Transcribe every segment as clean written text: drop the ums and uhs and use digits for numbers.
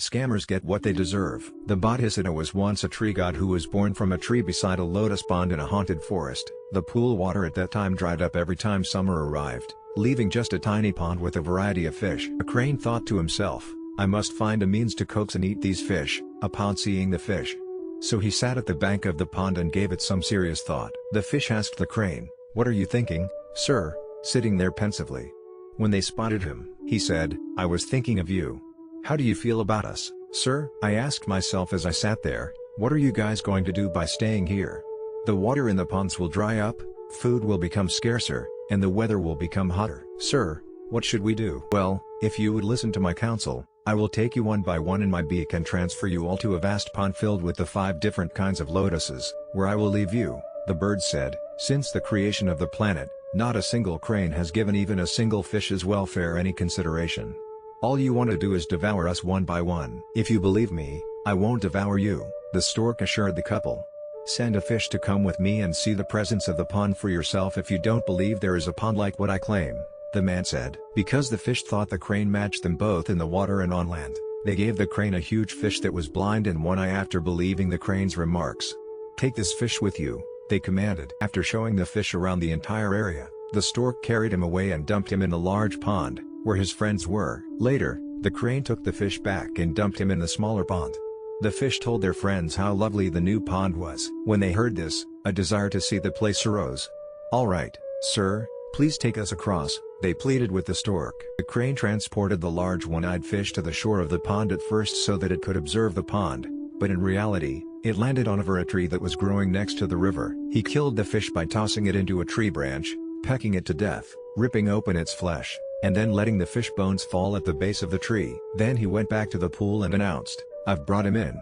Scammers get what they deserve. The Bodhisatta was once a tree god who was born from a tree beside a lotus pond in a haunted forest. The pool water at that time dried up every time summer arrived, leaving just a tiny pond with a variety of fish. A crane thought to himself, "I must find a means to coax and eat these fish," upon seeing the fish. So he sat at the bank of the pond and gave it some serious thought. The fish asked the crane, "What are you thinking, sir?" sitting there pensively. When they spotted him, he said, "I was thinking of you. How do you feel about us, sir?" "I asked myself as I sat there, what are you guys going to do by staying here? The water in the ponds will dry up, food will become scarcer, and the weather will become hotter. Sir, what should we do?" "Well, if you would listen to my counsel, I will take you one by one in my beak and transfer you all to a vast pond filled with the 5 different kinds of lotuses, where I will leave you," the bird said. Since the creation of the planet, not a single crane has given even a single fish's welfare any consideration. "All you want to do is devour us one by one." "If you believe me, I won't devour you," the stork assured the couple. "Send a fish to come with me and see the presence of the pond for yourself if you don't believe there is a pond like what I claim," the man said. Because the fish thought the crane matched them both in the water and on land, they gave the crane a huge fish that was blind in one eye after believing the crane's remarks. "Take this fish with you," they commanded. After showing the fish around the entire area, the stork carried him away and dumped him in a large pond, where his friends were. Later, the crane took the fish back and dumped him in the smaller pond. The fish told their friends how lovely the new pond was. When they heard this, a desire to see the place arose. "All right, sir, please take us across," they pleaded with the stork. The crane transported the large one-eyed fish to the shore of the pond at first so that it could observe the pond, but in reality, it landed on a tree that was growing next to the river. He killed the fish by tossing it into a tree branch, pecking it to death, ripping open its flesh, and then letting the fish bones fall at the base of the tree. Then he went back to the pool and announced, "I've brought him in.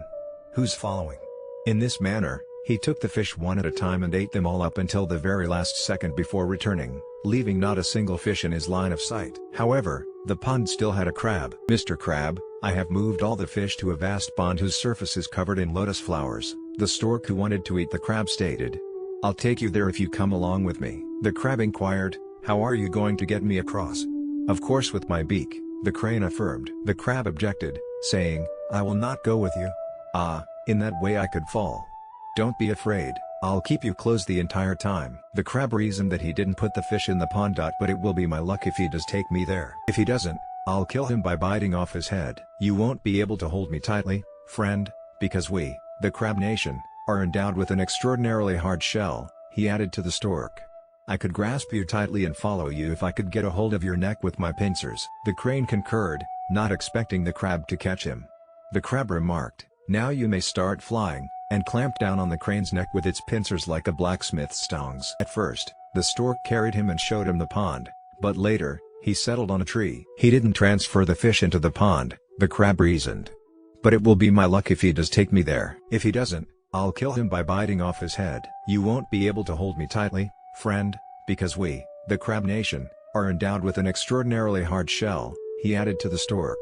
Who's following?" In this manner, he took the fish one at a time and ate them all up until the very last second before returning, leaving not a single fish in his line of sight. However, the pond still had a crab. "Mr. Crab, I have moved all the fish to a vast pond whose surface is covered in lotus flowers," the stork who wanted to eat the crab stated. "I'll take you there if you come along with me." The crab inquired, "How are you going to get me across?" "Of course with my beak," the crane affirmed. The crab objected, saying, "I will not go with you. Ah, in that way I could fall." "Don't be afraid, I'll keep you close the entire time." The crab reasoned that he didn't put the fish in the pond. "But it will be my luck if he does take me there. If he doesn't, I'll kill him by biting off his head." "You won't be able to hold me tightly, friend, because we, the crab nation, are endowed with an extraordinarily hard shell," he added to the stork. "I could grasp you tightly and follow you if I could get a hold of your neck with my pincers." The crane concurred, not expecting the crab to catch him. The crab remarked, "Now you may start flying," and clamped down on the crane's neck with its pincers like a blacksmith's tongs. At first, the stork carried him and showed him the pond, but later, he settled on a tree. He didn't transfer the fish into the pond, the crab reasoned. "But it will be my luck if he does take me there. If he doesn't, I'll kill him by biting off his head." "You won't be able to hold me tightly, friend, because we, the crab nation, are endowed with an extraordinarily hard shell," he added to the stork.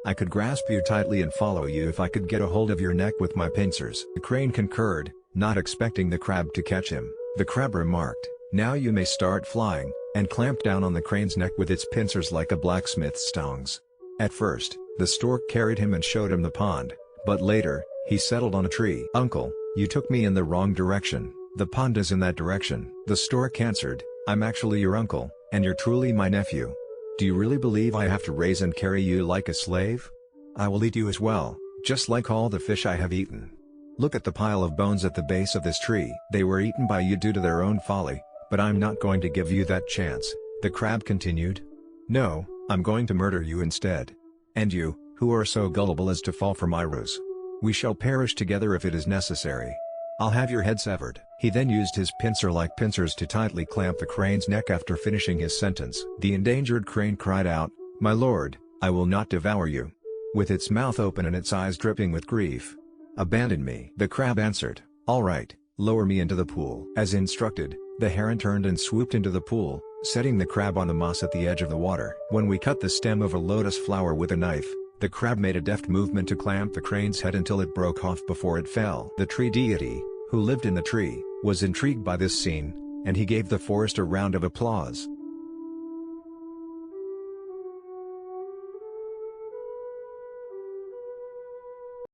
"I could grasp you tightly and follow you if I could get a hold of your neck with my pincers." The crane concurred, not expecting the crab to catch him. The crab remarked, "Now you may start flying," and clamped down on the crane's neck with its pincers like a blacksmith's tongs. At first, the stork carried him and showed him the pond, but later, he settled on a tree. "Uncle, you took me in the wrong direction. The pond is in that direction." The stork answered, "I'm actually your uncle, and you're truly my nephew. Do you really believe I have to raise and carry you like a slave? I will eat you as well, just like all the fish I have eaten. Look at the pile of bones at the base of this tree. They were eaten by you due to their own folly, but I'm not going to give you that chance," the crab continued. "No, I'm going to murder you instead. And you, who are so gullible as to fall for my ruse. We shall perish together if it is necessary. I'll have your head severed." He then used his pincer-like pincers to tightly clamp the crane's neck. After finishing his sentence, the endangered crane cried out, "My lord, I will not devour you." With its mouth open and its eyes dripping with grief. "Abandon me." The crab answered, "All right, lower me into the pool." As instructed, the heron turned and swooped into the pool, setting the crab on the moss at the edge of the water. When we cut the stem of a lotus flower with a knife, the crab made a deft movement to clamp the crane's head until it broke off before it fell. The tree deity, who lived in the tree, was intrigued by this scene, and he gave the forest a round of applause.